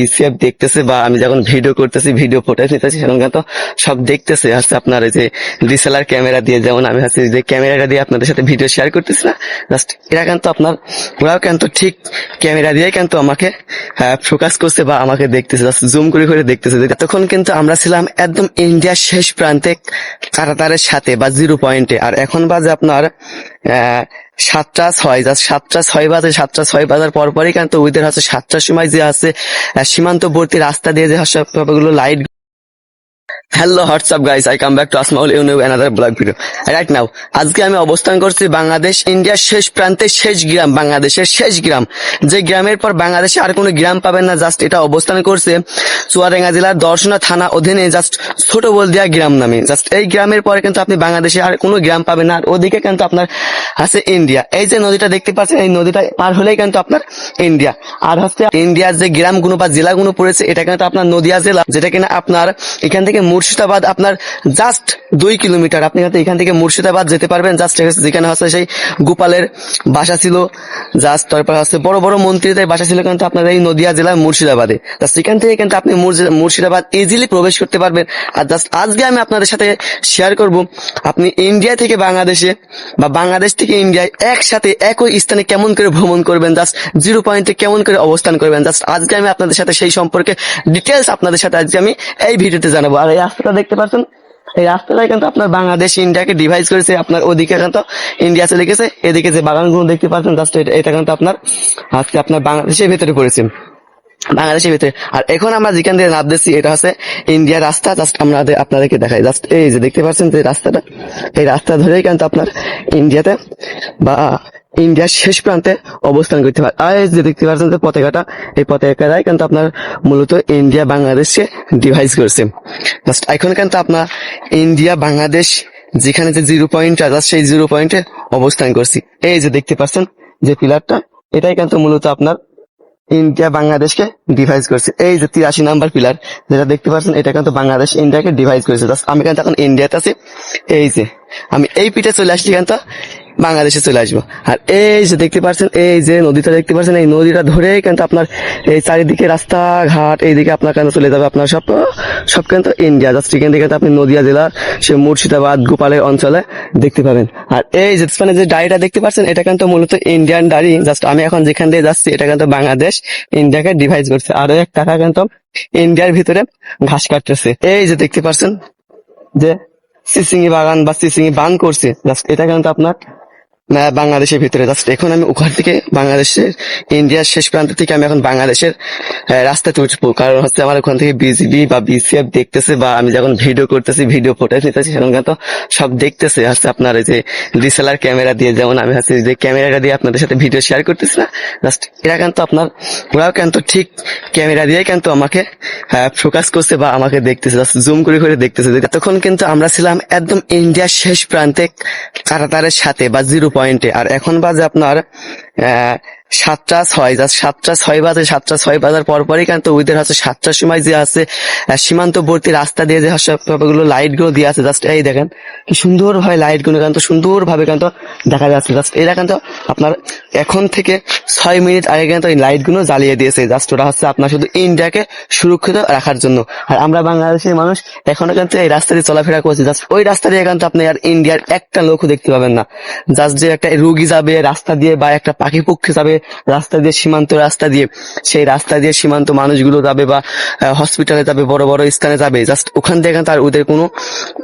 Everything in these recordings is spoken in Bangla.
ইসিএফ দেখতেছে বা আমি যখন ভিডিও করতেছি, ভিডিও ফুটেজ নিতেছি, সেরকম কিন্তু সব দেখতেছে। হচ্ছে আপনার এই যে ডিএসএলআর ক্যামেরা দিয়ে, যেমন আমি হচ্ছে যে ক্যামেরাটা দিয়ে আপনাদের সাথে ভিডিও শেয়ার করতেছি না, জাস্ট এরা কিন্তু আপনার ওরাও কিন্তু ঠিক ক্যামেরা দিয়ে কিন্তু আমাকে ফোকাস করছে বা আমাকে দেখতেছে, জাস্ট জুম করে করে দেখতেছে। তখন কিন্তু আমরা ছিলাম একদম ইন্ডিয়ার শেষ প্রান্তে কাতারের সাথে বা 0 পয়েন্টে, আর এখন বাজে আপনার 7টা 6, জাস্ট 7টা 6 বাজে। 7টা 6 বাজার পরপরই কিন্তু ওদের হচ্ছে 7টার সময় যে আছে সীমান্তবর্তী রাস্তা দিয়ে যে হচ্ছে গুলো light. Hello WhatsApp guys, I come back to আসমাউল you new another blog video right now. আজকে আমি অবস্থান করছি বাংলাদেশ ইন্ডিয়ার শেষ প্রান্তে, শেষ গ্রাম, বাংলাদেশের শেষ গ্রাম, যে গ্রামের পর বাংলাদেশে আর কোনো গ্রাম পাবেন না। জাস্ট এটা অবস্থান করছে চুয়াডাঙ্গা জেলার দর্শনা থানা অধীনে জাস্ট ছোট বলদিয়া গ্রাম নামে। জাস্ট এই গ্রামের পরে কিন্তু আপনি বাংলাদেশে আর কোনো গ্রাম পাবেন না। আর ওদিকে কিন্তু আপনার আছে ইন্ডিয়া। এই যে নদীটা দেখতে পাচ্ছেন, এই নদীটা পার হলেই কিন্তু আপনার ইন্ডিয়া। আর হচ্ছে ইন্ডিয়ার যে গ্রামগুলো বা জেলাগুলো পড়েছে, এটা কিন্তু আপনার নদিয়া জেলা, যেটা কিনা আপনার এখান থেকে মুর্শিদাবাদ আপনার জাস্ট 2 কিলোমিটার। আপনি হয়তো এখান থেকে মুর্শিদাবাদ যেতে পারবেন। জাস্ট যেখানে হচ্ছে সেই গোপালের বাসা ছিল, জাস্ট তারপর হচ্ছে বড় বড় মন্ত্রীদের বাসা ছিল কিন্তু আপনার এই নদিয়া জেলার মুর্শিদাবাদে। জাস্ট এখান থেকে কিন্তু আপনি মুর্শিদাবাদ ইজিলি প্রবেশ করতে পারবেন। আর জাস্ট আজকে আমি আপনাদের সাথে শেয়ার করব আপনি ইন্ডিয়া থেকে বাংলাদেশে বা বাংলাদেশ থেকে ইন্ডিয়ায় একসাথে একই স্থানে কেমন করে ভ্রমণ করবেন, জাস্ট 0 পয়েন্টে কেমন করে অবস্থান করবেন। জাস্ট আজকে আমি আপনাদের সাথে সেই সম্পর্কে ডিটেলস আপনাদের সাথে আজকে আমি এই ভিডিওতে জানাবো। আর এই রাস্তাটা দেখতে পাচ্ছেন, এই রাস্তাটাই কিন্তু আপনার বাংলাদেশ ইন্ডিয়াকে ডিভাইড করেছে। আপনার ওদিকে কিন্তু ইন্ডিয়া চলে গেছে, এদিকে যে বাগানগুলো দেখতে পাচ্ছেন জাস্ট এটা কিন্তু আপনার আজকে আপনার বাংলাদেশের ভেতরে পড়েছে, বাংলাদেশের ভিতরে। আর এখন আমরা যেখান থেকে লাভ দিচ্ছি এটা হচ্ছে ইন্ডিয়ার রাস্তা। জাস্ট আমরা আপনাদেরকে দেখাই, জাস্ট এই যে দেখতে পাচ্ছেন যে রাস্তাটা, এই রাস্তা ধরেই কিন্তু আপনার ইন্ডিয়াতে বা ইন্ডিয়ার শেষ প্রান্তে অবস্থান করতে পারে। আর এই যে দেখতে পাচ্ছেন যে পতাকাটা, এই পতাকাটাই কিন্তু আপনার মূলত ইন্ডিয়া বাংলাদেশকে ডিভাইড করছে। জাস্ট এখন কিন্তু আপনার ইন্ডিয়া বাংলাদেশ যেখানে যে 0 পয়েন্ট জাস্ট সেই 0 পয়েন্টে অবস্থান করছি। এই যে দেখতে পাচ্ছেন যে পিলারটা, এটাই কিন্তু মূলত আপনার ইন্ডিয়া বাংলাদেশকে ডিভাইড করছে। এই যে 83 নাম্বার পিলার যেটা দেখতে পাচ্ছেন, এটা কিন্তু বাংলাদেশ ইন্ডিয়াকে ডিভাইড করেছে। জাস্ট আমি কিন্তু এখন ইন্ডিয়াতে আছি, এই যে আমি এই পিঠে চলে আসছি কিন্তু বাংলাদেশে চলে আসবো। আর এই যে দেখতে পাচ্ছেন, এই যে নদীটা দেখতে পাচ্ছেন, এই নদীটা ধরেই কিন্তু আপনার এই চারিদিকে রাস্তাঘাট এইদিকে আপনার কেন চলে যাবে আপনার সব সব কিন্তু ইন্ডিয়া। জাস্ট এখান থেকে আপনি নদিয়া জেলার সে মুর্শিদাবাদ গোপালের অঞ্চলে দেখতে পাবেন। আর এই যে মানে যে ডাড়িটা দেখতে পাচ্ছেন, এটা কিন্তু মূলত ইন্ডিয়ান ডাড়ি। জাস্ট আমি এখন যেখান দিয়ে যাচ্ছি এটা কিন্তু বাংলাদেশ ইন্ডিয়াকে ডিভাইড করছে। আরো এক টাকা কিন্তু ইন্ডিয়ার ভিতরে ঘাস কাটতেছে। এই যে দেখতে পাচ্ছেন যে চিচিঙ্গি বাগান বা চিচিঙ্গি বান করছে, জাস্ট এটা কিন্তু আপনার বাংলাদেশের ভিতরে। জাস্ট এখন আমি ওখান থেকে বাংলাদেশের ইন্ডিয়ার শেষ প্রান্ত থেকে আমি এখন বাংলাদেশের রাস্তাতে উঠবো। কারণ হচ্ছে আমার ওখান থেকে বিজিবি বা বিসিএফ দেখতেছে বা আমি যখন ভিডিও করতেছি, ভিডিও ফুটেজ নিতেছি, সেরকম কিন্তু সব দেখতেছে। হচ্ছে আপনার এই যে ডিএসএলআর ক্যামেরা দিয়ে, যেমন আমি হচ্ছে যে ক্যামেরাটা দিয়ে আপনাদের সাথে ভিডিও শেয়ার করতেছি না, জাস্ট এরা কিন্তু আপনার ওরাও কিন্তু ঠিক ক্যামেরা দিয়ে কিন্তু আমাকে ফোকাস করছে বা আমাকে দেখতেছে, জাস্ট জুম করে করে দেখতেছে। তখন কিন্তু আমরা ছিলাম একদম ইন্ডিয়ার শেষ প্রান্তে কাতারের সাথে বা 0 পয়েন্টে, আর এখন বাজে আপনার 7টা 6, জাস্ট 7টা 6 বাজে। 7টা 6 বাজার পরপরই কিন্তু ওদের হচ্ছে 7টার সময় যে আছে সীমান্তবর্তী রাস্তা দিয়ে যে হচ্ছে গুলো লাইট গুলো দিয়ে আছে, জাস্ট এই দেখেন কি সুন্দর ভাবে লাইট গুলো কিন্তু সুন্দর ভাবে কিন্তু দেখা যাচ্ছে। জাস্ট এরা কিন্তু আপনার এখন থেকে 6 মিনিট আগে কিন্তু এই লাইট গুলো জ্বালিয়ে দিয়েছে। জাস্ট ওরা হচ্ছে আপনার শুধু ইন্ডিয়াকে সুরক্ষিত রাখার জন্য। আর আমরা বাংলাদেশের মানুষ এখনো কিন্তু এই রাস্তা দিয়ে চলাফেরা করছি। জাস্ট ওই রাস্তা দিয়ে কিন্তু আপনি আর ইন্ডিয়ার একটা লোকও দেখতে পাবেন না। জাস্ট যে একটা রুগী যাবে রাস্তা দিয়ে বা একটা পাখি পক্ষী যাবে রাস্তা দিয়ে, সীমান্ত রাস্তা দিয়ে, সেই রাস্তা দিয়ে সীমান্ত মানুষগুলো যাবে বা হসপিটালে যাবে, বড় বড় স্থানে যাবে, জাস্ট ওখান থেকে কিন্তু আর ওদের কোনো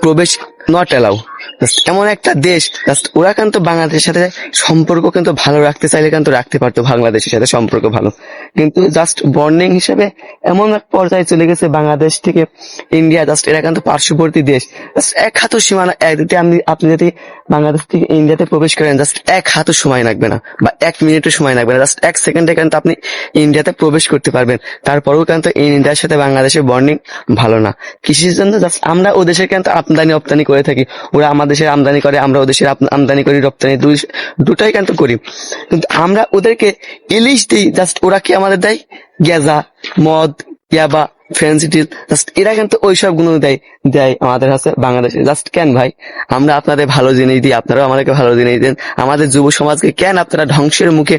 প্রবেশ নট অ্যালাউ। এমন একটা দেশ, জাস্ট ওরা কিন্তু বাংলাদেশের সাথে সম্পর্ক কিন্তু ভালো রাখতে চাইলে কিন্তু রাখতে পারতো, বাংলাদেশের সাথে সম্পর্ক ভালো, কিন্তু জাস্ট বন্ডিং হিসেবে এমন এক পর্যায়ে চলে গেছে বাংলাদেশ থেকে ইন্ডিয়া। জাস্ট এরা কিন্তু পার্শ্ববর্তী দেশ। জাস্ট এক হাঁটু সীমানা, আপনি যদি বাংলাদেশ থেকে ইন্ডিয়াতে প্রবেশ করেন, জাস্ট এক হাঁটু সময় লাগবে না বা 1 মিনিটও সময় লাগবে না। জাস্ট 1 সেকেন্ডে কিন্তু আপনি ইন্ডিয়াতে প্রবেশ করতে পারবেন। তারপরেও কিন্তু ইন্ডিয়ার সাথে বাংলাদেশের বন্ডিং ভালো না। কৃষির জন্য জাস্ট আমরা ও দেশের কিন্তু আমদানি রপ্তানি করে থাকি, ওরা আমাদের দেশের আমদানি করে, আমরা ওদেশের আমদানি করি, রপ্তানি দুটাই কিন্তু করি। কিন্তু আমরা ওদেরকে ইলিশ দিই, জাস্ট ওরা কি আমাদের দেয় গেজা, মদ, ইয়াবা, ফ্রেন্সি ডিল, জাস্ট এরা কিন্তু ওইসব গুণ দেয় দেয় আমাদের কাছে বাংলাদেশে। জাস্ট কেন ভাই, আমরা আপনাদের ভালো জিনিস দিই, আপনারাও আমাদেরকে ভালো জিনিস দেন। আমাদের যুব সমাজকে কেন আপনারা ধ্বংসের মুখে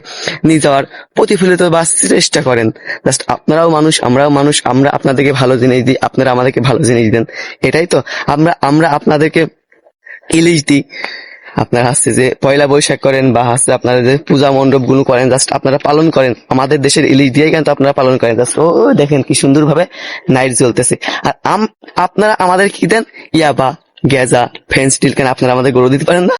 নিয়ে যাওয়ার প্রতিফলিত বা চেষ্টা করেন? জাস্ট আপনারাও মানুষ, আমরাও মানুষ, আমরা আপনাদেরকে ভালো জিনিস দিই, আপনারা আমাদেরকে ভালো জিনিস দেন, এটাই তো। আমরা আমরা আপনাদেরকে ইলিশ দিই, আপনারা হচ্ছে যে পয়লা বৈশাখ করেন বা হচ্ছে আপনারা যে পূজা মণ্ডপ গুলো করেন, জাস্ট আপনারা পালন করেন আমাদের দেশের ইলিশ দিয়েই কিন্তু আপনারা পালন করেন। জাস্ট ও দেখেন কি সুন্দর ভাবে নাইট জ্বলতেছে। আর আপনারা আমাদের কি দেন? ইয়াবা, গেজা, ফেন্স স্টিল। কেন আপনারা আমাদের গরু দিতে পারেন না?